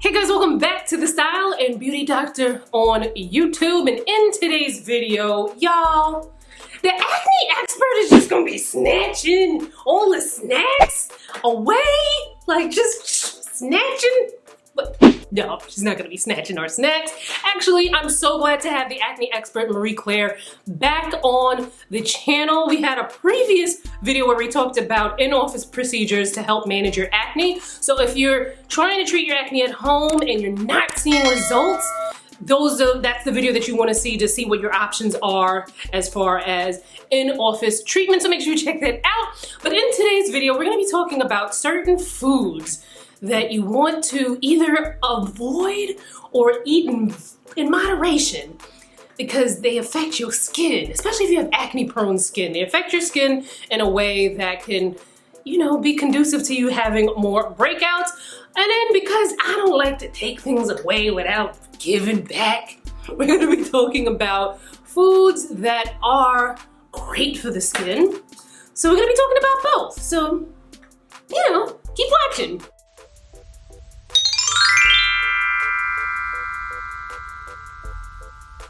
Hey guys, welcome back to the Style and Beauty Doctor on YouTube. And in today's video, y'all, the acne expert is just gonna be snatching all the snacks away. Like just snatching. But no, she's not gonna be snatching our snacks. Actually, I'm so glad to have the acne expert Marie-Claire back on the channel. We had a previous video where we talked about in-office procedures to help manage your acne. So if you're trying to treat your acne at home and you're not seeing results, that's the video that you want to see what your options are as far as in-office treatment. So make sure you check that out. But in today's video, we're going to be talking about certain foods that you want to either avoid or eat in moderation because they affect your skin, especially if you have acne-prone skin. They affect your skin in a way that can, be conducive to you having more breakouts. And then because I don't like to take things away without giving back, we're going to be talking about foods that are great for the skin. So we're going to be talking about both. So, keep watching.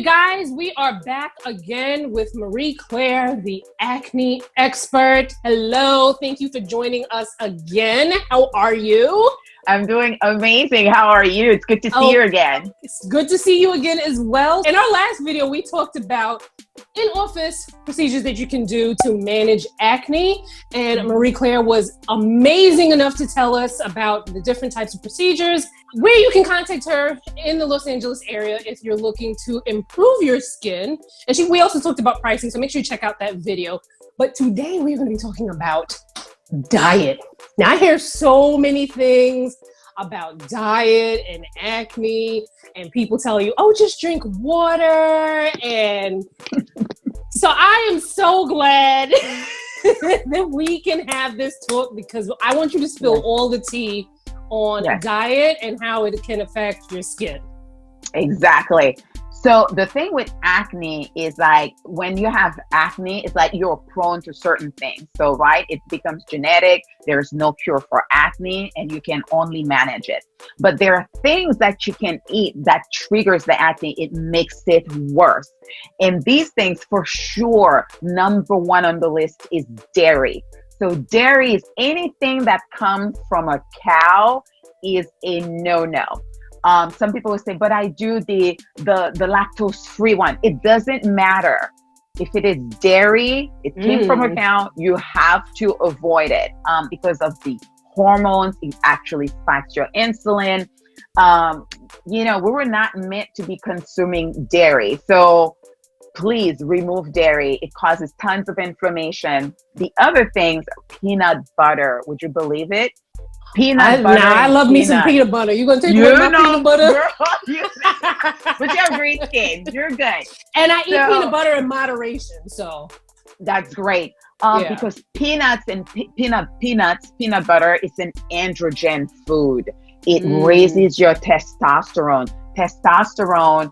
Guys, we are back again with Marie-Claire, the acne expert. Hello, thank you for joining us again. How are you? I'm doing amazing. How are you? It's good to see you again. It's good to see you again as well. In our last video, we talked about in-office procedures that you can do to manage acne. And Marie-Claire was amazing enough to tell us about the different types of procedures, where you can contact her in the Los Angeles area if you're looking to improve your skin. And we also talked about pricing, so make sure you check out that video. But today we're going to be talking about diet. Now I hear so many things about diet and acne, and people tell you, oh, just drink water. And so I am so glad that we can have this talk because I want you to spill all the tea on diet and how it can affect your skin. Exactly. So the thing with acne is like when you have acne, it's like you're prone to certain things. So, it becomes genetic. There's no cure for acne and you can only manage it. But there are things that you can eat that triggers the acne. It makes it worse. And these things for sure, number one on the list is dairy. So dairy is anything that comes from a cow is a no-no. Some people will say, but I do the lactose-free one. It doesn't matter. If it is dairy, it came from a cow, you have to avoid it because of the hormones. It actually spikes your insulin. We were not meant to be consuming dairy. So please remove dairy. It causes tons of inflammation. The other things, peanut butter. Would you believe it? Peanut butter. I love me some peanut butter. You gonna take away my peanut butter? Girl, but you have great skin. You're good. And I eat peanut butter in moderation, so that's great. Because peanuts and peanut butter is an androgen food. It raises your testosterone. Testosterone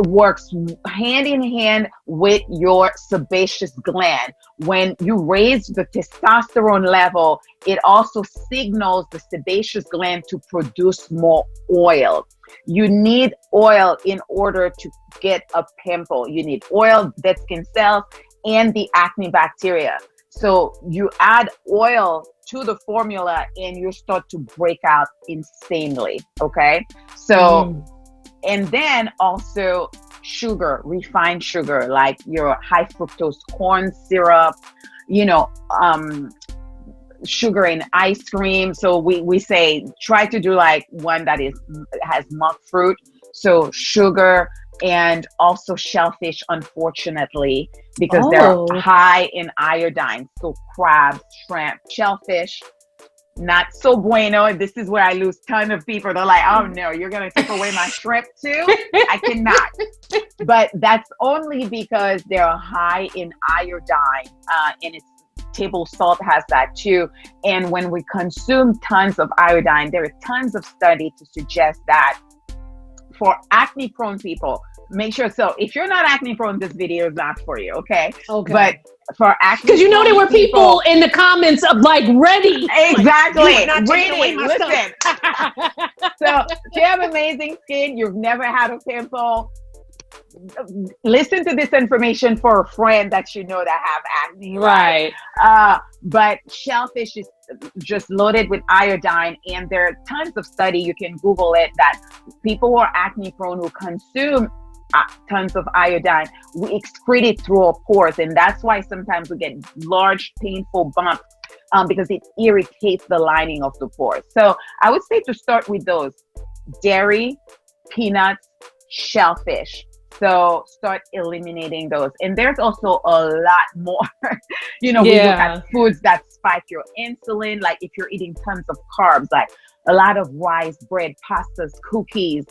works hand in hand with your sebaceous gland. When you raise the testosterone level, it also signals the sebaceous gland to produce more oil. You need oil in order to get a pimple. You need oil, dead skin cells, and the acne bacteria. So you add oil to the formula and you start to break out insanely, okay? So and then also sugar, refined sugar, like your high fructose corn syrup, sugar in ice cream. So we say, try to do like one that has monk fruit. So sugar and also shellfish, unfortunately, because they're high in iodine. So crabs, shrimp, shellfish, not so bueno. This is where I lose ton of people. They're like, oh no, you're going to take away my shrimp too? I cannot. But that's only because they're high in iodine and table salt has that too. And when we consume tons of iodine, there are tons of studies to suggest that for acne prone people, make sure. So if you're not acne prone, this video is not for you. Okay. But for acne, because there were people in the comments of like ready. Exactly. Like, ready. Listen. So if you have amazing skin, you've never had a pimple, listen to this information for a friend that you know that have acne. Right. But shellfish is just loaded with iodine, and there are tons of study, you can Google it, that people who are acne prone who consume tons of iodine, we excrete it through our pores, and that's why sometimes we get large painful bumps, because it irritates the lining of the pores. So I would say to start with those: dairy, peanuts, shellfish. So start eliminating those. And there's also a lot more. We look at foods that spike your insulin, like if you're eating tons of carbs, like a lot of rice, bread, pastas, cookies.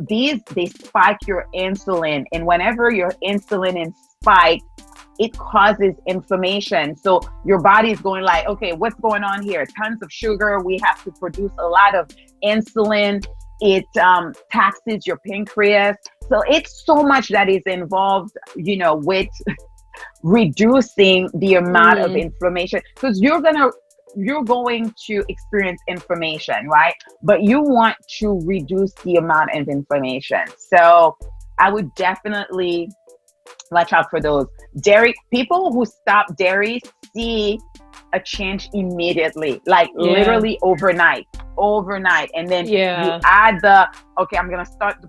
They spike your insulin. And whenever your insulin is spiked, it causes inflammation. So your body is going like, okay, what's going on here? Tons of sugar. We have to produce a lot of insulin. It taxes your pancreas. So it's so much that is involved, with reducing the amount of inflammation, because you're going to experience inflammation, right? But you want to reduce the amount of inflammation. So I would definitely watch out for those. Dairy, people who stop dairy see a change immediately, like literally overnight. And then you add I'm going to stop the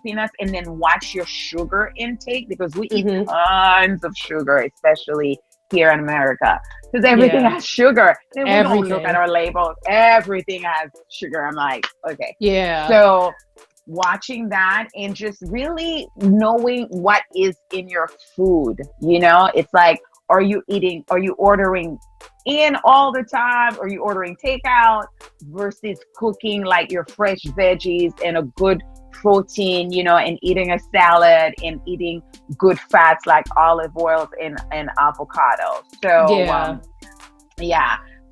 peanuts, and then watch your sugar intake, because we eat tons of sugar, especially here in America, because everything has sugar. And we don't look at our labels. Everything has sugar. I'm like, okay. Yeah. So watching that and just really knowing what is in your food, it's like, are you ordering in all the time? Are you ordering takeout versus cooking like your fresh veggies and a good protein, and eating a salad and eating good fats like olive oils and avocado. So,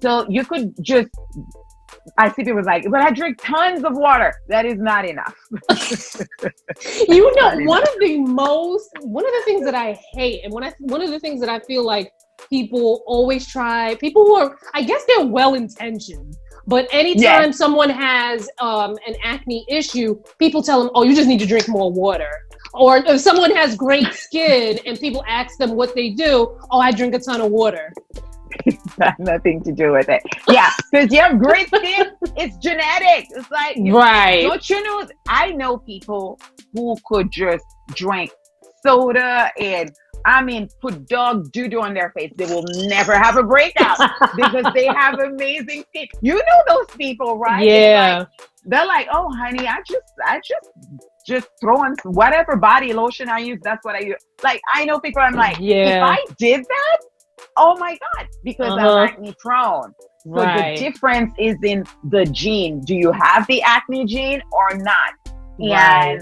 so you could just, I see people like, but I drink tons of water. That is not enough. One of the things that I hate, and one of the things that I feel like people always try, people who are, I guess they're well-intentioned, but anytime someone has an acne issue, people tell them, oh, you just need to drink more water. Or if someone has great skin and people ask them what they do, oh, I drink a ton of water. It's got nothing to do with it. Yeah, because you have great skin. It's genetic. It's like, right. Don't you know? I know people who could just drink soda and put dog doo-doo on their face. They will never have a breakout because they have amazing skin. You know those people, right? Yeah. They're like, oh, honey, I just throw on whatever body lotion I use. That's what I use. Like, I know people. I'm like, if I did that, oh my God, because I'm acne prone. So the difference is in the gene. Do you have the acne gene or not? Right.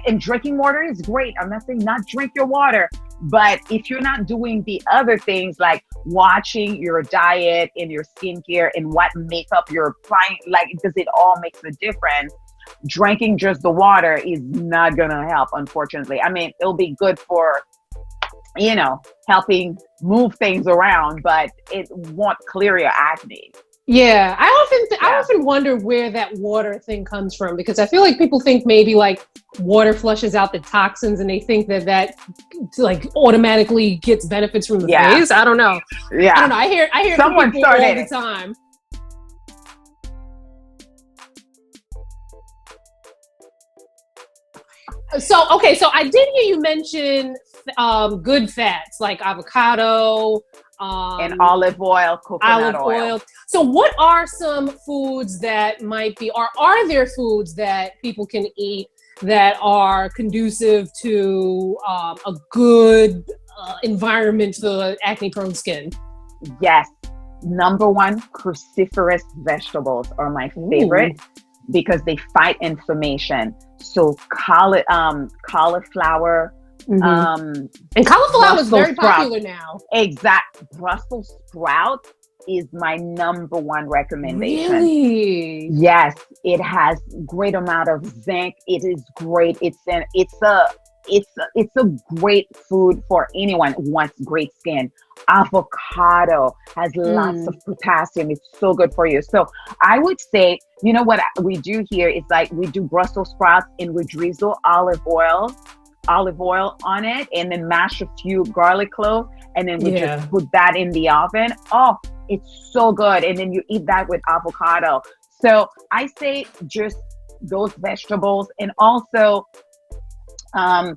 And drinking water is great. I'm not saying not drink your water, but if you're not doing the other things like watching your diet and your skincare and what makeup you're applying, like, because it all makes a difference. Drinking just the water is not gonna help, unfortunately. It'll be good for, helping move things around, but it won't clear your acne. Yeah, I often wonder where that water thing comes from, because I feel like people think maybe like water flushes out the toxins, and they think that like automatically gets benefits from the face. I don't know. Yeah, I don't know. I hear someone people all the time. So I did hear you mention good fats like avocado, and olive oil, coconut oil. So what are some foods that might be, or are there foods that people can eat that are conducive to a good environment for acne prone skin? Yes. Number one, cruciferous vegetables are my favorite because they fight inflammation. So cauliflower, and cauliflower is very popular now. Brussels sprout is my number one recommendation. Really? Yes, it has great amount of zinc. It is great. It's a it's a great food for anyone who wants great skin. Avocado has lots of potassium. It's so good for you. So I would say, you know what we do here is like we do Brussels sprouts and we drizzle olive oil on it, and then mash a few garlic cloves, and then we just put that in the oven. Oh, it's so good. And then you eat that with avocado. So I say just those vegetables, and also a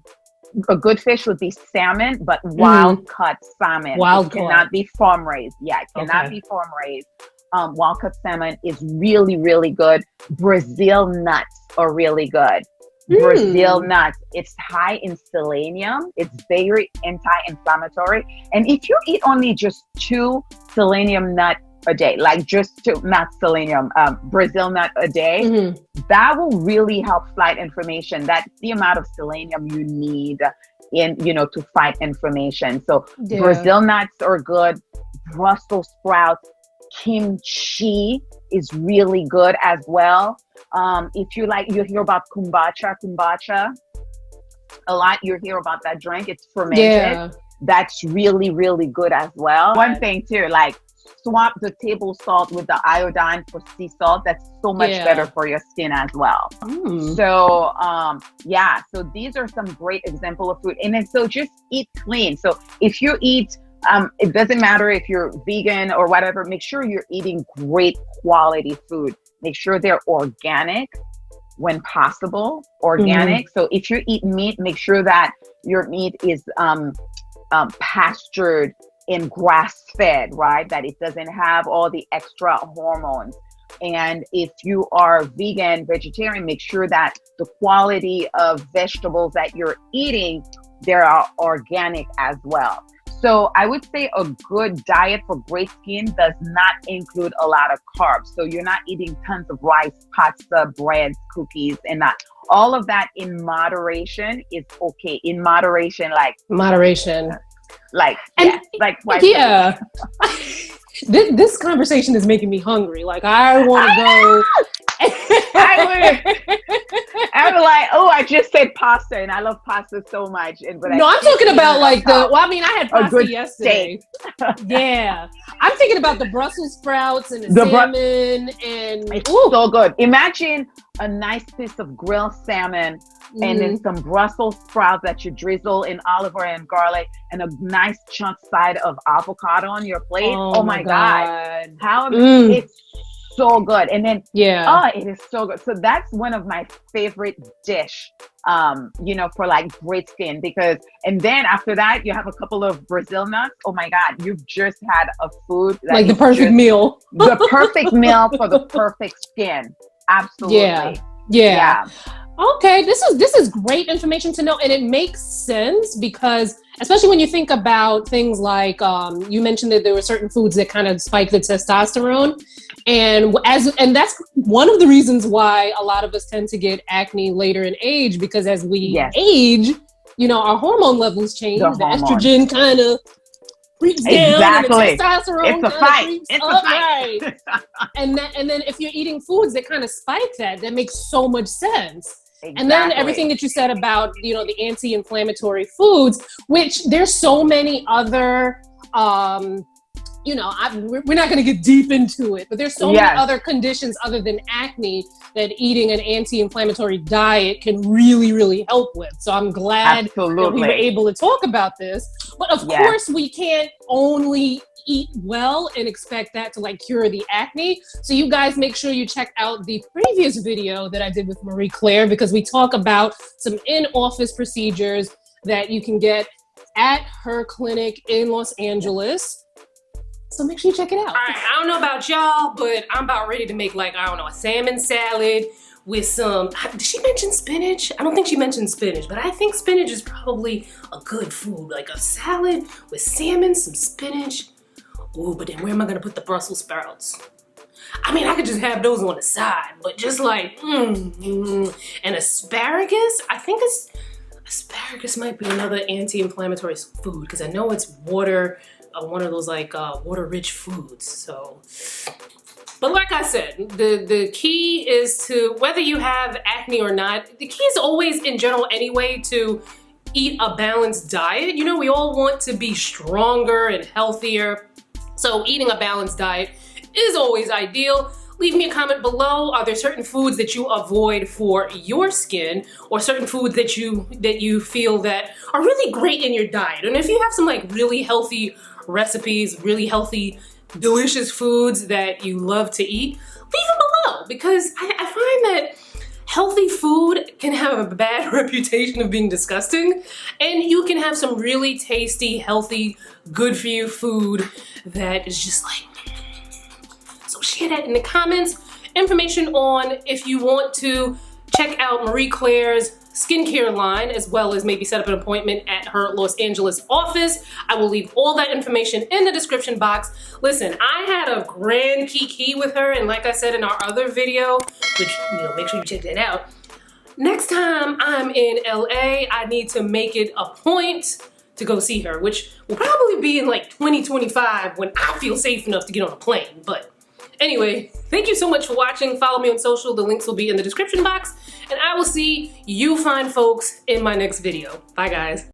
good fish would be salmon, but wild cut salmon. It cannot be farm raised. Yeah, it cannot be farm raised. Wild cut salmon is really, really good. Brazil nuts are really good. Brazil nuts. It's high in selenium. It's very anti-inflammatory. And if you eat only just 2 selenium nuts a day, like just 2, not selenium, Brazil nut a day, that will really help fight inflammation. That's the amount of selenium you need to fight inflammation. So Brazil nuts are good. Brussels sprouts, kimchi is really good as well. If you hear about kombucha a lot. You hear about that drink. It's fermented. That's really, really good as well. One thing too, like swap the table salt with the iodine for sea salt. That's so much better for your skin as well. So so these are some great example of food. And then so just eat clean. So if you eat, it doesn't matter if you're vegan or whatever, make sure you're eating great quality food. Make sure they're organic when possible, organic. So if you eat meat, make sure that your meat is pastured and grass-fed, right? That it doesn't have all the extra hormones. And if you are vegan, vegetarian, make sure that the quality of vegetables that you're eating, they are organic as well. So I would say a good diet for great skin does not include a lot of carbs. So you're not eating tons of rice, pasta, breads, cookies, and that. All of that in moderation is okay. In moderation, This conversation is making me hungry. Like I want to go. I was like, oh, I just said pasta, and I love pasta so much. I'm talking about like I had pasta yesterday. I'm thinking about the Brussels sprouts and the salmon, and it's so good. Imagine a nice piece of grilled salmon and then some Brussels sprouts that you drizzle in olive oil and garlic, and a nice chunk side of avocado on your plate. Oh my God. It's so good. And then it is so good. So that's one of my favorite dish for like great skin, and then after that you have a couple of Brazil nuts. Oh my God, you've just had a food that like the perfect meal. The perfect meal for the perfect skin. Absolutely. Yeah. Okay, this is great information to know, and it makes sense because, especially when you think about things like you mentioned that there were certain foods that kind of spike the testosterone, and that's one of the reasons why a lot of us tend to get acne later in age, because as we age, our hormone levels change. The estrogen kind of creeps down, and the testosterone creeps up. Right. and then if you're eating foods that kind of spike that makes so much sense. Exactly. And then everything that you said about, the anti-inflammatory foods, which there's so many other, we're not going to get deep into it, but there's so many other conditions other than acne that eating an anti-inflammatory diet can really, really help with. So I'm glad that we were able to talk about this. But of course, we can't only eat well and expect that to cure the acne. So you guys make sure you check out the previous video that I did with Marie-Claire, because we talk about some in-office procedures that you can get at her clinic in Los Angeles. So make sure you check it out. All right, I don't know about y'all, but I'm about ready to make a salmon salad with some, did she mention spinach? I don't think she mentioned spinach, but I think spinach is probably a good food. Like a salad with salmon, some spinach. Ooh, but then where am I gonna put the Brussels sprouts? I mean, I could just have those on the side, but just and asparagus, I think asparagus might be another anti-inflammatory food, because I know it's water, one of those water-rich foods. So, but like I said, the key is to, whether you have acne or not, the key is always in general anyway to eat a balanced diet. You know, we all want to be stronger and healthier. So eating a balanced diet is always ideal. Leave me a comment below. Are there certain foods that you avoid for your skin, or certain foods that you feel that are really great in your diet? And if you have some like really healthy recipes, really healthy, delicious foods that you love to eat, leave them below, because I find that healthy food can have a bad reputation of being disgusting, and you can have some really tasty, healthy, good for you food that is just like, so share that in the comments. Information on if you want to check out Marie-Claire's skincare line, as well as maybe set up an appointment at her Los Angeles office. I will leave all that information in the description box. Listen, I had a grand kiki with her, and like I said in our other video, which, you know, make sure you check that out. Next time I'm in LA, I need to make it a point to go see her, which will probably be in like 2025 when I feel safe enough to get on a plane. But anyway, thank you so much for watching. Follow me on social. The links will be in the description box. And I will see you fine folks in my next video. Bye, guys.